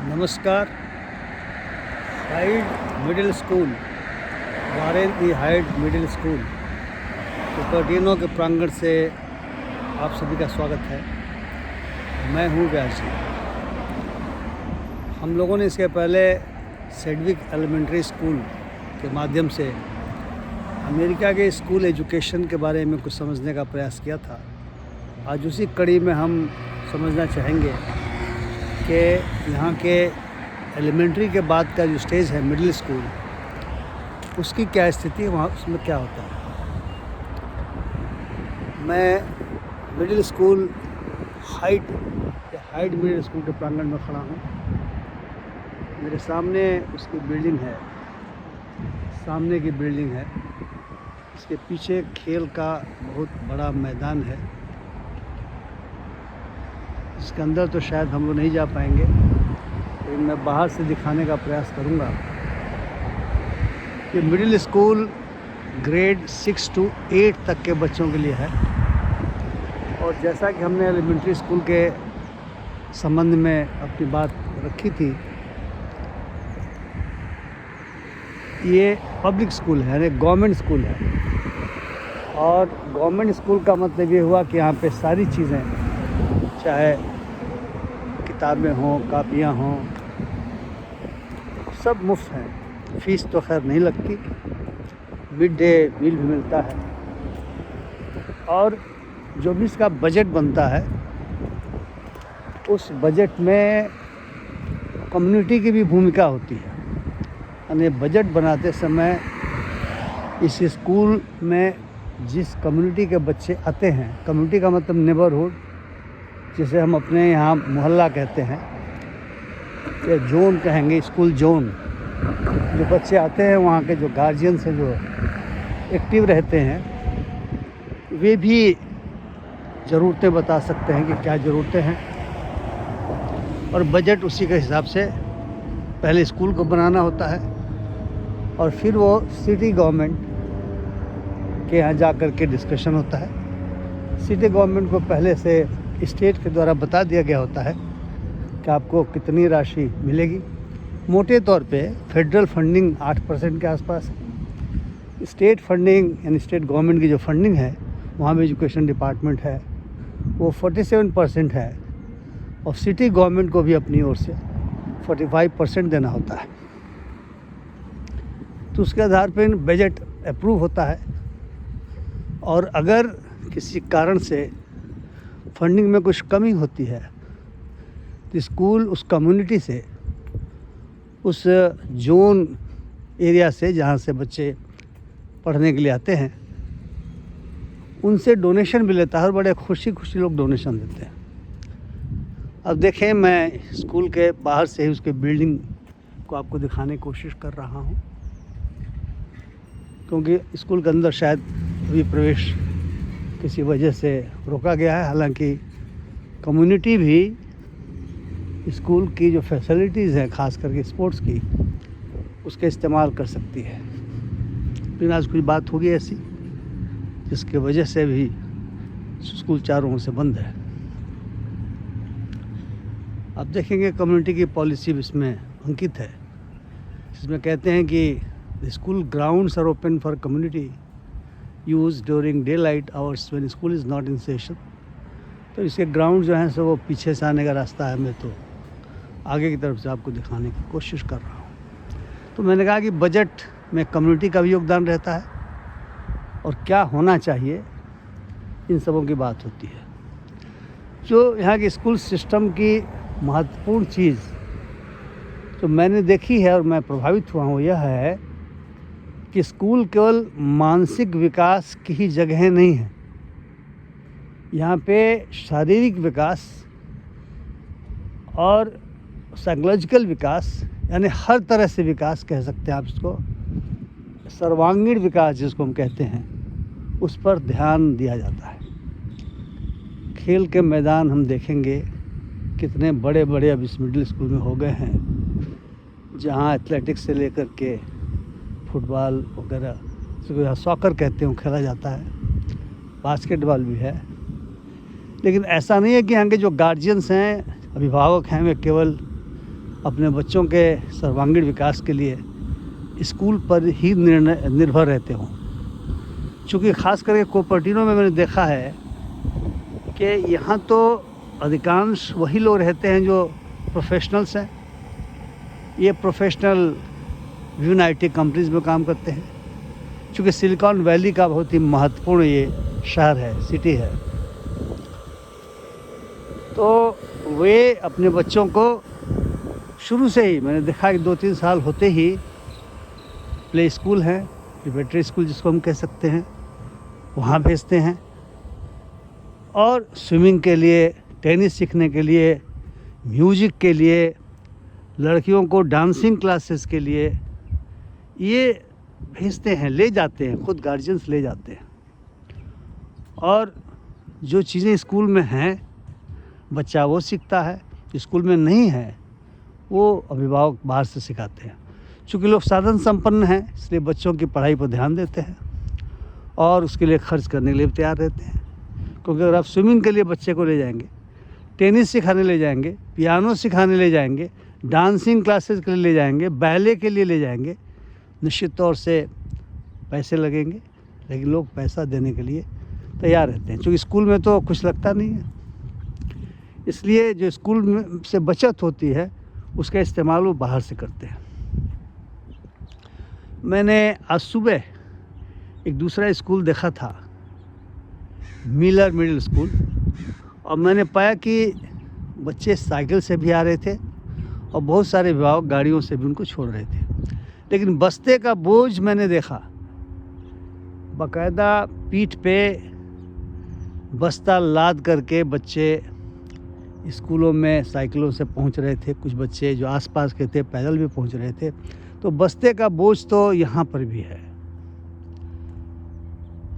नमस्कार। Hide middle school, Warren ई hide middle school Cupertino के प्रांगण से आप सभी का स्वागत है। मैं हूँ व्यास जी। हम लोगों ने इसके पहले सेडविक एलिमेंट्री स्कूल के माध्यम से अमेरिका के स्कूल एजुकेशन के बारे में कुछ समझने का प्रयास किया था। आज उसी कड़ी में हम समझना चाहेंगे कि यहाँ के एलिमेंट्री के बाद का जो स्टेज है मिडिल स्कूल, उसकी क्या स्थिति है, वहाँ उसमें क्या होता है। मैं middle school hide middle school के प्रांगण में खड़ा हूँ। मेरे सामने उसकी बिल्डिंग है, सामने की बिल्डिंग है। इसके पीछे खेल का बहुत बड़ा मैदान है। इसके अंदर तो शायद हम लोग नहीं जा पाएंगे, लेकिन मैं बाहर से दिखाने का प्रयास करूंगा। ये मिडिल स्कूल ग्रेड 6 to 8 तक के बच्चों के लिए है। और जैसा कि हमने एलिमेंट्री स्कूल के संबंध में अपनी बात रखी थी, ये पब्लिक स्कूल है, यानी गवर्नमेंट स्कूल है। और गवर्नमेंट स्कूल का मतलब ये हुआ कि यहाँ पे सारी चीज़ें, चाहे किताबें हों, कापियाँ हों, सब मुफ्त हैं। फ़ीस तो खैर नहीं लगती, मिड डे मील भी मिलता है। और जो भी इसका बजट बनता है, उस बजट में कम्युनिटी की भी भूमिका होती है। यानी बजट बनाते समय इस स्कूल में जिस कम्युनिटी के बच्चे आते हैं, कम्युनिटी का मतलब नेबरहुड, जिसे हम अपने यहाँ मोहल्ला कहते हैं या जोन कहेंगे, स्कूल जोन, जो बच्चे आते हैं वहाँ के जो गार्जियंस हैं, जो एक्टिव रहते हैं, वे भी ज़रूरतें बता सकते हैं कि क्या ज़रूरतें हैं। और बजट उसी के हिसाब से पहले स्कूल को बनाना होता है और फिर वो सिटी गवर्नमेंट के यहाँ जा कर के डिस्कशन होता है। सिटी गवर्नमेंट को पहले से स्टेट के द्वारा बता दिया गया होता है कि आपको कितनी राशि मिलेगी। मोटे तौर पे फेडरल फंडिंग 8% के आसपास है। स्टेट फंडिंग यानी स्टेट गवर्नमेंट की जो फंडिंग है, वहाँ भी एजुकेशन डिपार्टमेंट है, वो 47% है। और सिटी गवर्नमेंट को भी अपनी ओर से 45% देना होता है। तो उसके आधार पर बजट अप्रूव होता है। और अगर किसी कारण से फंडिंग में कुछ कमी होती है, तो स्कूल उस कम्युनिटी से, उस जोन एरिया से जहाँ से बच्चे पढ़ने के लिए आते हैं, उनसे डोनेशन भी लेता है और बड़े खुशी खुशी लोग डोनेशन देते हैं। अब देखें, मैं स्कूल के बाहर से ही उसके बिल्डिंग को आपको दिखाने की कोशिश कर रहा हूँ, क्योंकि स्कूल के अंदर शायद अभी प्रवेश किसी वजह से रोका गया है। हालांकि कम्युनिटी भी स्कूल की जो फैसिलिटीज़ हैं, ख़ास करके स्पोर्ट्स की, उसके इस्तेमाल कर सकती है। लेकिन आज कुछ बात होगी ऐसी जिसके वजह से भी स्कूल चारों ओर से बंद है। आप देखेंगे कम्युनिटी की पॉलिसी भी इसमें अंकित है, जिसमें कहते हैं कि school grounds are open for community use during daylight hours when school is not in session. तो इसके ग्राउंड जो हैं सो वो पीछे से आने का रास्ता है। मैं तो आगे की तरफ से आपको दिखाने की कोशिश कर रहा हूँ। तो मैंने कहा कि बजट में कम्युनिटी का भी योगदान रहता है और क्या होना चाहिए, इन सबों की बात होती है। जो यहाँ के स्कूल सिस्टम की महत्वपूर्ण चीज़ जो मैंने देखी है और मैं प्रभावित हुआ हूँ, यह है कि स्कूल केवल मानसिक विकास की ही जगह नहीं है। यहाँ पे शारीरिक विकास और साइकोलॉजिकल विकास, यानी हर तरह से विकास कह सकते हैं आप इसको, सर्वांगीण विकास जिसको हम कहते हैं, उस पर ध्यान दिया जाता है। खेल के मैदान हम देखेंगे कितने बड़े बड़े अब इस मिडिल स्कूल में हो गए हैं, जहाँ एथलेटिक्स से लेकर के फुटबॉल वगैरह, जिसको सॉकर कहते हैं, खेला जाता है। बास्केटबॉल भी है। लेकिन ऐसा नहीं है कि यहाँ के जो गार्जियंस हैं, अभिभावक हैं, वे केवल अपने बच्चों के सर्वांगीण विकास के लिए स्कूल पर ही निर्भर रहते हों। चूँकि ख़ास करके कोपर्टिनो में मैंने देखा है कि यहाँ तो अधिकांश वही लोग रहते हैं जो प्रोफेशनल्स हैं। ये प्रोफेशनल विभिन्न IT कंपनीज़ में काम करते हैं। चूँकि सिलिकॉन वैली का बहुत ही महत्वपूर्ण ये शहर है, सिटी है, तो वे अपने बच्चों को शुरू से ही, मैंने देखा कि 2-3 साल होते ही प्ले स्कूल हैं, प्रिपरेटरी स्कूल जिसको हम कह सकते हैं, वहाँ भेजते हैं। और स्विमिंग के लिए, टेनिस सीखने के लिए, म्यूज़िक के लिए, लड़कियों को डांसिंग क्लासेस के लिए ये भेजते हैं, ले जाते हैं, खुद गार्जियंस ले जाते हैं। और जो चीज़ें स्कूल में हैं बच्चा वो सीखता है, स्कूल में नहीं है वो अभिभावक बाहर से सिखाते हैं। चूँकि लोग साधन संपन्न हैं इसलिए बच्चों की पढ़ाई पर ध्यान देते हैं और उसके लिए खर्च करने के लिए तैयार रहते हैं। क्योंकि अगर आप स्विमिंग के लिए बच्चे को ले जाएंगे, टेनिस सिखाने ले जाएंगे, पियानो सिखाने ले जाएंगे, डांसिंग क्लासेस के लिए ले जाएंगे, बैले के लिए ले जाएंगे, निश्चित तौर से पैसे लगेंगे, लेकिन लोग पैसा देने के लिए तैयार रहते हैं। क्योंकि स्कूल में तो कुछ लगता नहीं है, इसलिए जो स्कूल में से बचत होती है उसका इस्तेमाल वो बाहर से करते हैं। मैंने आज सुबह एक दूसरा स्कूल देखा था, मिलर मिडिल स्कूल, और मैंने पाया कि बच्चे साइकिल से भी आ रहे थे और बहुत सारे अभिभावक गाड़ियों से भी उनको छोड़ रहे थे। लेकिन बस्ते का बोझ मैंने देखा, बाकायदा पीठ पे बस्ता लाद करके बच्चे स्कूलों में साइकिलों से पहुंच रहे थे। कुछ बच्चे जो आसपास के थे पैदल भी पहुंच रहे थे। तो बस्ते का बोझ तो यहाँ पर भी है।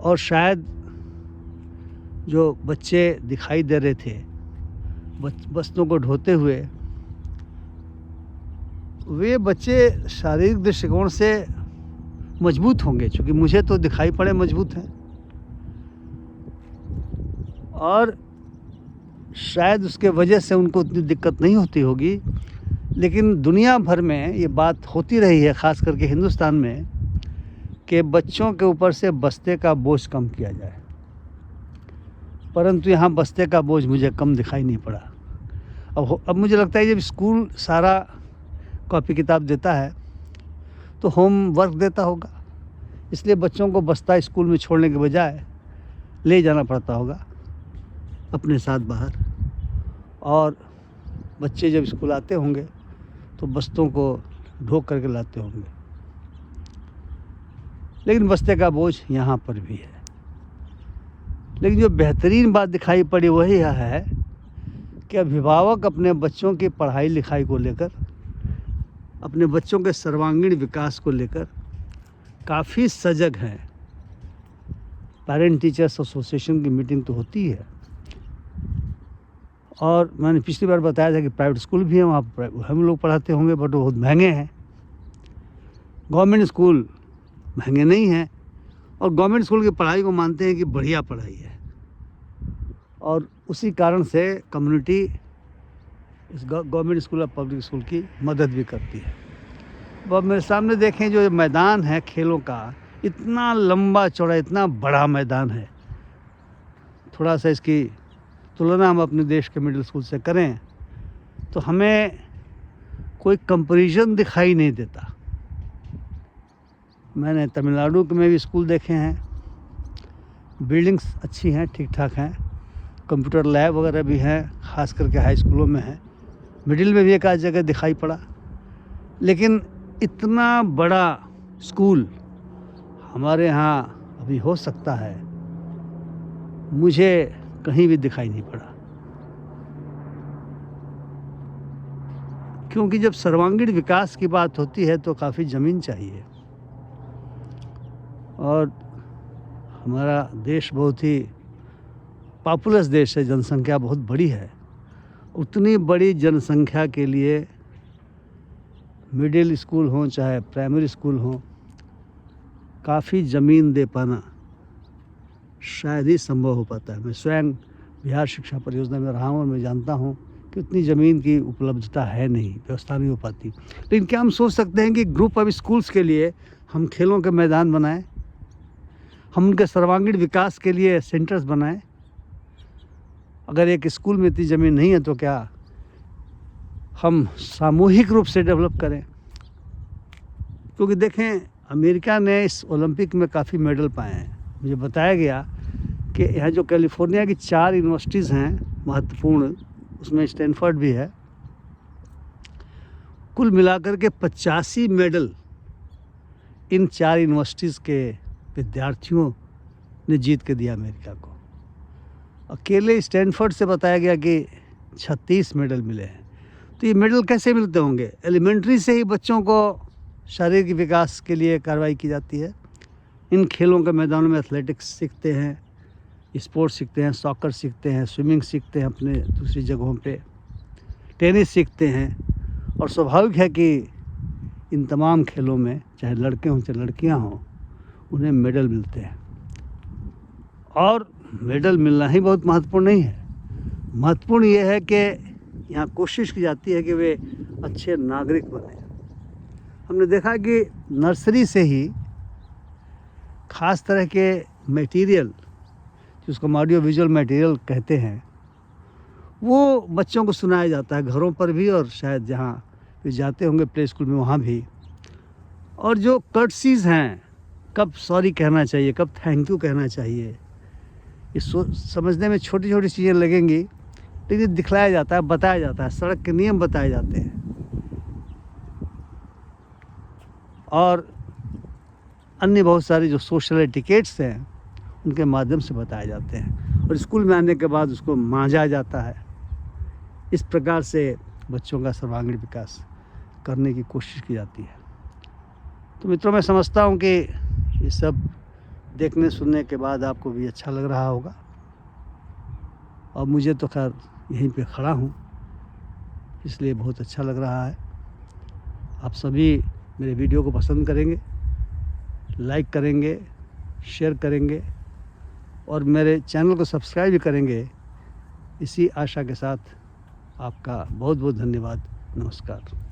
और शायद जो बच्चे दिखाई दे रहे थे बस्तों को ढोते हुए, वे बच्चे शारीरिक दृष्टिकोण से मजबूत होंगे, क्योंकि मुझे तो दिखाई पड़े मजबूत हैं। और शायद उसके वजह से उनको उतनी दिक्कत नहीं होती होगी, लेकिन दुनिया भर में ये बात होती रही है, ख़ास करके हिंदुस्तान में, कि बच्चों के ऊपर से बस्ते का बोझ कम किया जाए। परंतु यहाँ बस्ते का बोझ मुझे कम दिखाई नहीं पड़ा। अब मुझे लगता है जब स्कूल सारा कॉपी किताब देता है तो होम वर्क देता होगा, इसलिए बच्चों को बस्ता स्कूल में छोड़ने के बजाय ले जाना पड़ता होगा अपने साथ बाहर। और बच्चे जब स्कूल आते होंगे तो बस्तों को ढो करके लाते होंगे। लेकिन बस्ते का बोझ यहाँ पर भी है। लेकिन जो बेहतरीन बात दिखाई पड़ी वही यह है कि अभिभावक अपने बच्चों की पढ़ाई लिखाई को लेकर, अपने बच्चों के सर्वांगीण विकास को लेकर काफ़ी सजग हैं। पेरेंट टीचर्स एसोसिएशन की मीटिंग तो होती है, और मैंने पिछली बार बताया था कि प्राइवेट स्कूल भी हैं, वहाँ हम लोग पढ़ाते होंगे, बट वो बहुत महंगे हैं। गवर्नमेंट स्कूल महंगे नहीं हैं, और गवर्नमेंट स्कूल की पढ़ाई को मानते हैं कि बढ़िया पढ़ाई है, और उसी कारण से कम्युनिटी इस गवर्नमेंट स्कूल और पब्लिक स्कूल की मदद भी करती है। अब मेरे सामने देखें जो मैदान है खेलों का, इतना लंबा चौड़ा, इतना बड़ा मैदान है। थोड़ा सा इसकी तुलना हम अपने देश के मिडिल स्कूल से करें तो हमें कोई कंपैरिजन दिखाई नहीं देता। मैंने तमिलनाडु में भी स्कूल देखे हैं, बिल्डिंग्स अच्छी हैं, ठीक ठाक हैं, कंप्यूटर लैब वगैरह भी हैं, ख़ास करके हाई स्कूलों में है। मिडिल में भी एक आध जगह दिखाई पड़ा, लेकिन इतना बड़ा स्कूल हमारे यहाँ अभी हो सकता है, मुझे कहीं भी दिखाई नहीं पड़ा। क्योंकि जब सर्वांगीण विकास की बात होती है तो काफ़ी ज़मीन चाहिए, और हमारा देश बहुत ही पॉपुलस देश है, जनसंख्या बहुत बड़ी है। उतनी बड़ी जनसंख्या के लिए मिडिल स्कूल हो चाहे प्राइमरी स्कूल हो, काफ़ी ज़मीन दे पाना शायद ही संभव हो पाता है। मैं स्वयं बिहार शिक्षा परियोजना में रहा हूँ और मैं जानता हूँ कि उतनी ज़मीन की उपलब्धता है नहीं, व्यवस्था नहीं हो पाती। लेकिन क्या हम सोच सकते हैं कि ग्रुप ऑफ स्कूल्स के लिए हम खेलों के मैदान बनाएँ, हम उनके सर्वांगीण विकास के लिए सेंटर्स बनाएँ? अगर एक स्कूल में इतनी ज़मीन नहीं है तो क्या हम सामूहिक रूप से डेवलप करें? क्योंकि देखें, अमेरिका ने इस ओलंपिक में काफ़ी मेडल पाए हैं। मुझे बताया गया कि यहाँ जो कैलिफोर्निया की 4 यूनिवर्सिटीज़ हैं महत्वपूर्ण, उसमें स्टैनफोर्ड भी है, कुल मिलाकर के 85 मेडल इन 4 यूनिवर्सिटीज़ के विद्यार्थियों ने जीत के दिया अमेरिका को। अकेले स्टैनफोर्ड से बताया गया कि 36 मेडल मिले हैं। तो ये मेडल कैसे मिलते होंगे? एलिमेंट्री से ही बच्चों को शारीरिक विकास के लिए कार्रवाई की जाती है। इन खेलों के मैदानों में एथलेटिक्स सीखते हैं, स्पोर्ट्स सीखते हैं, सॉकर सीखते हैं, स्विमिंग सीखते हैं अपने दूसरी जगहों पे, टेनिस सीखते हैं। और स्वाभाविक है कि इन तमाम खेलों में चाहे लड़के हों चाहे लड़कियां हों, उन्हें मेडल मिलते हैं। और मेडल मिलना ही बहुत महत्वपूर्ण नहीं है। महत्वपूर्ण ये है कि यहाँ कोशिश की जाती है कि वे अच्छे नागरिक बने। हमने देखा कि नर्सरी से ही ख़ास तरह के मटेरियल, जिसको हम ऑडियो विजुअल मटेरियल कहते हैं, वो बच्चों को सुनाया जाता है घरों पर भी, और शायद जहाँ वे जाते होंगे प्ले स्कूल में वहाँ भी। और जो कर्टसीज़ हैं, कब सॉरी कहना चाहिए, कब थैंक यू कहना चाहिए, ये समझने में छोटी छोटी चीज़ें लगेंगी, लेकिन दिखलाया जाता है, बताया जाता है, सड़क के नियम बताए जाते हैं और अन्य बहुत सारे जो सोशल एटिकेट्स हैं उनके माध्यम से बताए जाते हैं, और स्कूल में आने के बाद उसको मांझा जाता है। इस प्रकार से बच्चों का सर्वांगीण विकास करने की कोशिश की जाती है। तो मित्रों, मैं समझता हूँ कि ये सब देखने सुनने के बाद आपको भी अच्छा लग रहा होगा, और मुझे तो खैर यहीं पे खड़ा हूँ इसलिए बहुत अच्छा लग रहा है। आप सभी मेरे वीडियो को पसंद करेंगे, लाइक करेंगे, शेयर करेंगे और मेरे चैनल को सब्सक्राइब भी करेंगे। इसी आशा के साथ आपका बहुत बहुत धन्यवाद। नमस्कार।